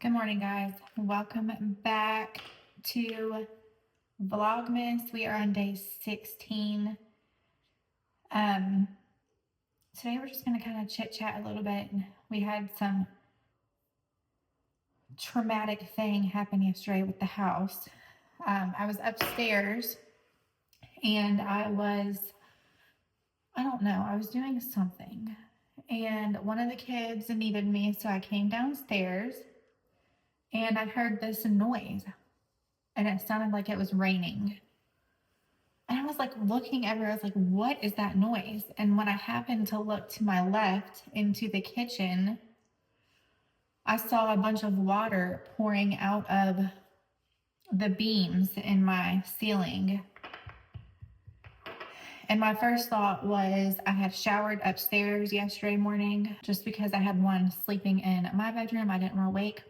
Good morning, guys. Welcome back to Vlogmas. We are on day 16. Today we're just going to kind of chit chat a little bit. We had some traumatic thing happen yesterday with the house. I was upstairs and I was doing something, and one of the kids needed me, so I came downstairs and I heard this noise, and it sounded like it was raining. And I was like looking everywhere. I was like, what is that noise? And when I happened to look to my left into the kitchen, I saw a bunch of water pouring out of the beams in my ceiling. And my first thought was I had showered upstairs yesterday morning just because I had one sleeping in my bedroom. I didn't want to wake.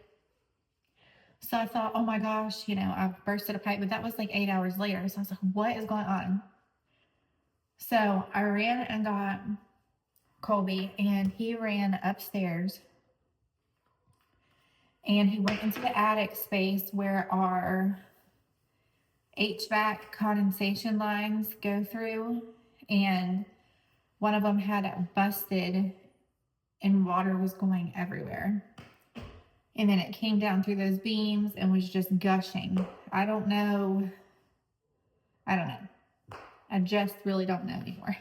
So I thought, oh my gosh, I bursted a pipe, but that was like 8 hours later. So I was like, what is going on? So I ran and got Colby, and he ran upstairs and he went into the attic space where our HVAC condensation lines go through, and one of them had busted and water was going everywhere. And then it came down through those beams and was just gushing. I don't know. I just really don't know anymore.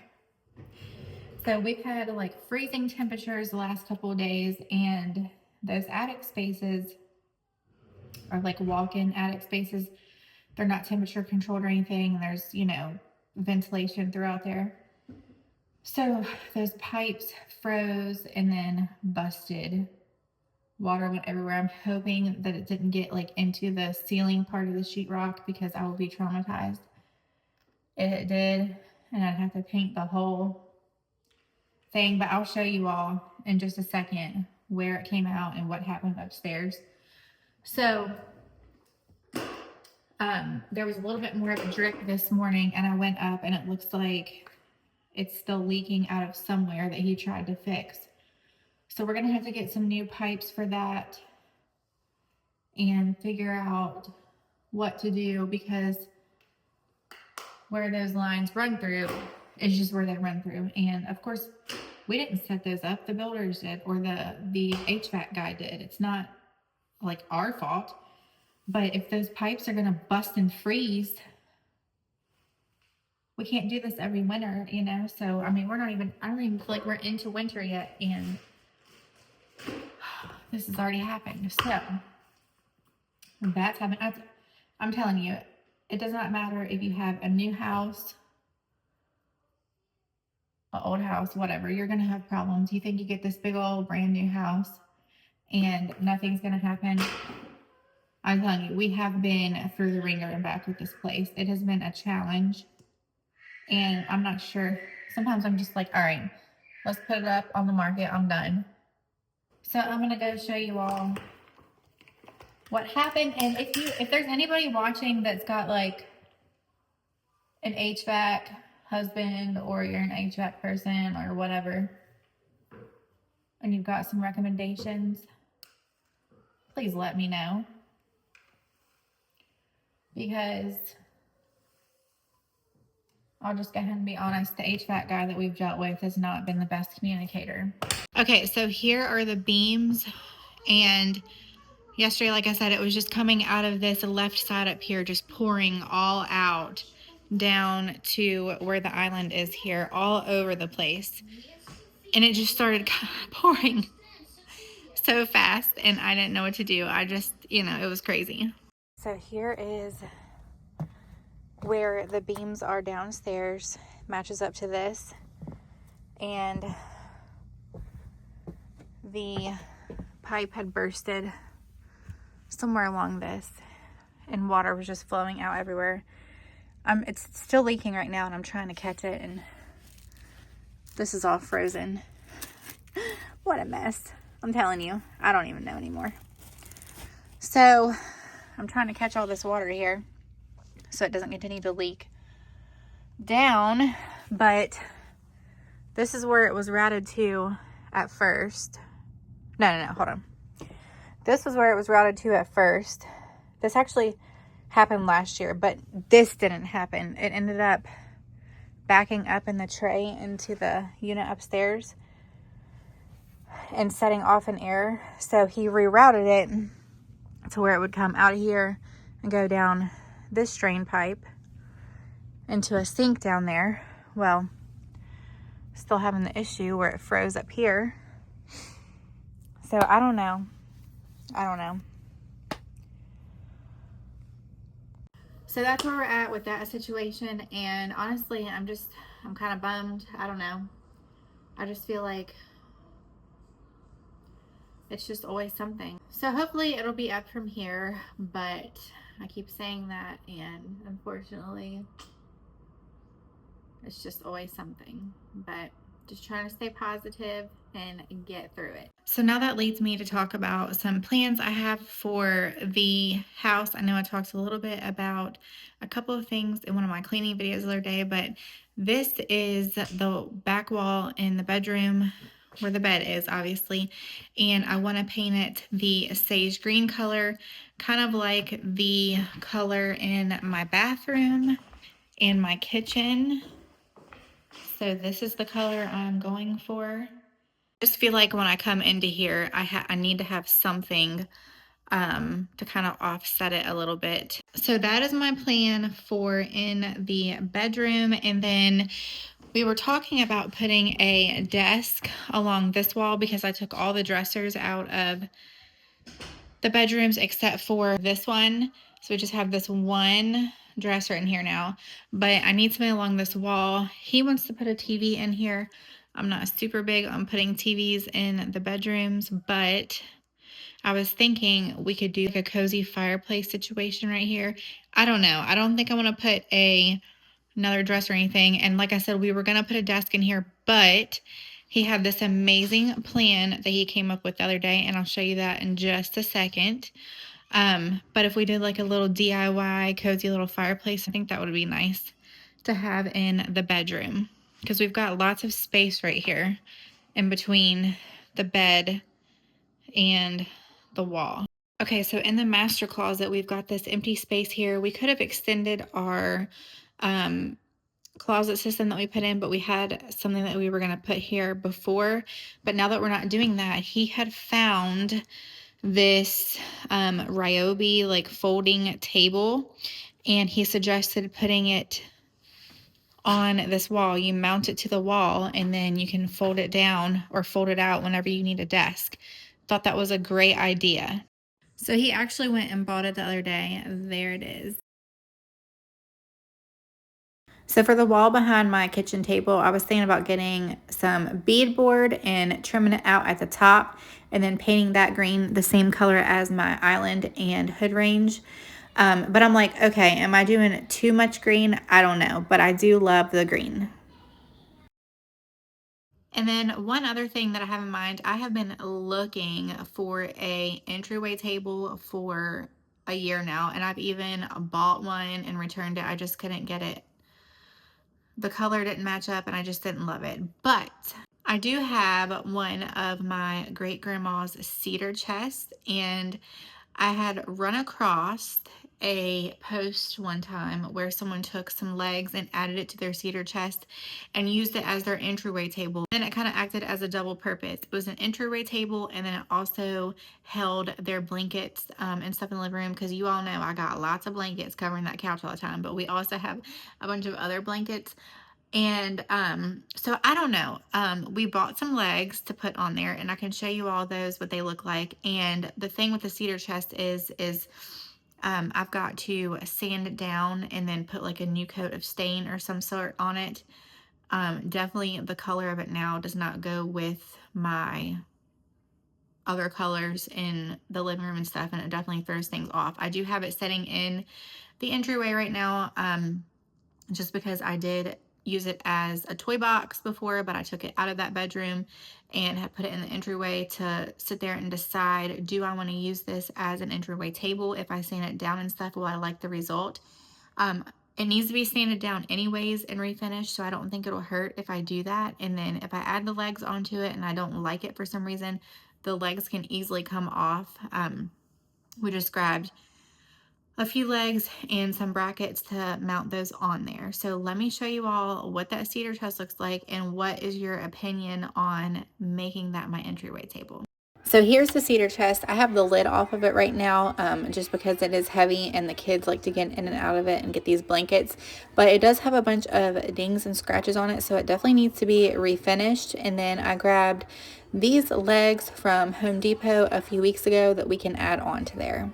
So we've had like freezing temperatures the last couple of days, and those attic spaces are like walk-in attic spaces. They're not temperature controlled or anything. There's, ventilation throughout there. So those pipes froze and then busted. Water went everywhere. I'm hoping that it didn't get like into the ceiling part of the sheetrock, because I will be traumatized if it did, and I'd have to paint the whole thing. But I'll show you all in just a second where it came out and what happened upstairs. So there was a little bit more of a drip this morning, and I went up and it looks like it's still leaking out of somewhere that he tried to fix. So we're gonna have to get some new pipes for that and figure out what to do, because where those lines run through is just where they run through. And of course, we didn't set those up. The builders did, or the HVAC guy did. It's not like our fault. But if those pipes are gonna bust and freeze, we can't do this every winter, So I mean, I don't even feel like we're into winter yet, and this has already happened. So that's happened. I'm telling you, it does not matter if you have a new house, an old house, whatever. You're gonna have problems. You think you get this big old brand new house and nothing's gonna happen. I'm telling you, we have been through the ringer and back with this place. It has been a challenge, and I'm not sure. Sometimes I'm just like, all right, let's put it up on the market. I'm done. So I'm gonna go show you all what happened. And if there's anybody watching that's got like an HVAC husband, or you're an HVAC person or whatever, and you've got some recommendations, please let me know, because I'll just go ahead and be honest, the HVAC guy that we've dealt with has not been the best communicator. Okay, so here are the beams, and yesterday, like I said, it was just coming out of this left side up here, just pouring all out down to where the island is here, all over the place. And it just started pouring so fast, and I didn't know what to do. I just, it was crazy. So here is where the beams are downstairs, matches up to this, and the pipe had bursted somewhere along this, and water was just flowing out everywhere. It's still leaking right now, and I'm trying to catch it, and this is all frozen. What a mess. I'm telling you, I don't even know anymore. So I'm trying to catch all this water here so it doesn't continue to leak down, but this is where it was routed to at first. No, hold on. This was where it was routed to at first. This actually happened last year, but this didn't happen. It ended up backing up in the tray into the unit upstairs and setting off an error. So he rerouted it to where it would come out of here and go down this drain pipe into a sink down there. Well, still having the issue where it froze up here. So I don't know. So that's where we're at with that situation. And honestly, I'm kind of bummed. I don't know. I just feel like it's just always something. So hopefully it'll be up from here, but I keep saying that, and unfortunately it's just always something. But just trying to stay positive and get through it. So now that leads me to talk about some plans I have for the house. I know I talked a little bit about a couple of things in one of my cleaning videos the other day, but this is the back wall in the bedroom where the bed is, obviously, and I want to paint it the sage green color, kind of like the color in my bathroom and my kitchen. So this is the color I'm going for. I just feel like when I come into here, I need to have something to kind of offset it a little bit. So that is my plan for in the bedroom. And then we were talking about putting a desk along this wall because I took all the dressers out of the bedrooms except for this one. So we just have this one dresser in here now, but I need something along this wall. He wants to put a TV in here. I'm not super big on putting TVs in the bedrooms, but I was thinking we could do like a cozy fireplace situation right here. I don't know. I don't think I want to put another dresser or anything. And like I said, we were going to put a desk in here, but he had this amazing plan that he came up with the other day, and I'll show you that in just a second. But if we did like a little DIY cozy little fireplace, I think that would be nice to have in the bedroom because we've got lots of space right here in between the bed and the wall. Okay, so in the master closet, we've got this empty space here. We could have extended our closet system that we put in, but we had something that we were going to put here before. But now that we're not doing that, he had found this Ryobi like folding table, and he suggested putting it on this wall. You mount it to the wall and then you can fold it down or fold it out whenever you need a desk. Thought that was a great idea. So he actually went and bought it the other day. There it is. So for the wall behind my kitchen table, I was thinking about getting some beadboard and trimming it out at the top and then painting that green the same color as my island and hood range. But I'm like, okay, am I doing too much green? I don't know, but I do love the green. And then one other thing that I have in mind, I have been looking for a entryway table for a year now, and I've even bought one and returned it. I just couldn't get it. The color didn't match up and I just didn't love it. But I do have one of my great grandma's cedar chests, and I had run across a post one time where someone took some legs and added it to their cedar chest and used it as their entryway table. And it kind of acted as a double purpose. It was an entryway table, and then it also held their blankets and stuff in the living room, because you all know I got lots of blankets covering that couch all the time, but we also have a bunch of other blankets. And so I don't know. We bought some legs to put on there, and I can show you all those, what they look like. And the thing with the cedar chest is I've got to sand it down and then put like a new coat of stain or some sort on it. Definitely the color of it now does not go with my other colors in the living room and stuff, and it definitely throws things off. I do have it sitting in the entryway right now, just because I did use it as a toy box before, but I took it out of that bedroom and had put it in the entryway to sit there and decide, do I want to use this as an entryway table? If I sand it down and stuff, will I like the result? It needs to be sanded down anyways and refinished, so I don't think it'll hurt if I do that. And then if I add the legs onto it and I don't like it for some reason, the legs can easily come off. We just grabbed a few legs and some brackets to mount those on there. So let me show you all what that cedar chest looks like and what is your opinion on making that my entryway table. So here's the cedar chest. I have the lid off of it right now just because it is heavy and the kids like to get in and out of it and get these blankets. But it does have a bunch of dings and scratches on it, so it definitely needs to be refinished. And then I grabbed these legs from Home Depot a few weeks ago that we can add on to there.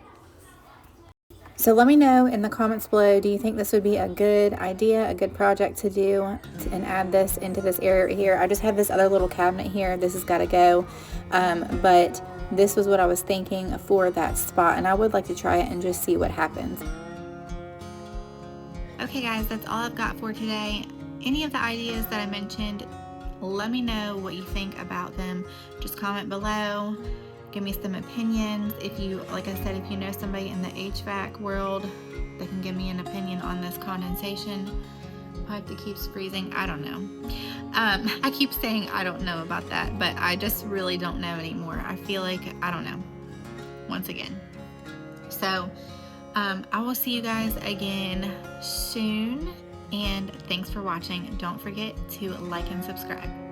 So let me know in the comments below, do you think this would be a good idea, a good project to do and add this into this area right here? I just have this other little cabinet here. This has got to go. But this was what I was thinking for that spot, and I would like to try it and just see what happens. Okay guys, that's all I've got for today. Any of the ideas that I mentioned, let me know what you think about them. Just comment below. Give me some opinions. If you, like I said, if you know somebody in the HVAC world that can give me an opinion on this condensation pipe that keeps freezing, I don't know. I keep saying I don't know about that, but I just really don't know anymore. I feel like I don't know, once again. So I will see you guys again soon, and thanks for watching. Don't forget to like and subscribe.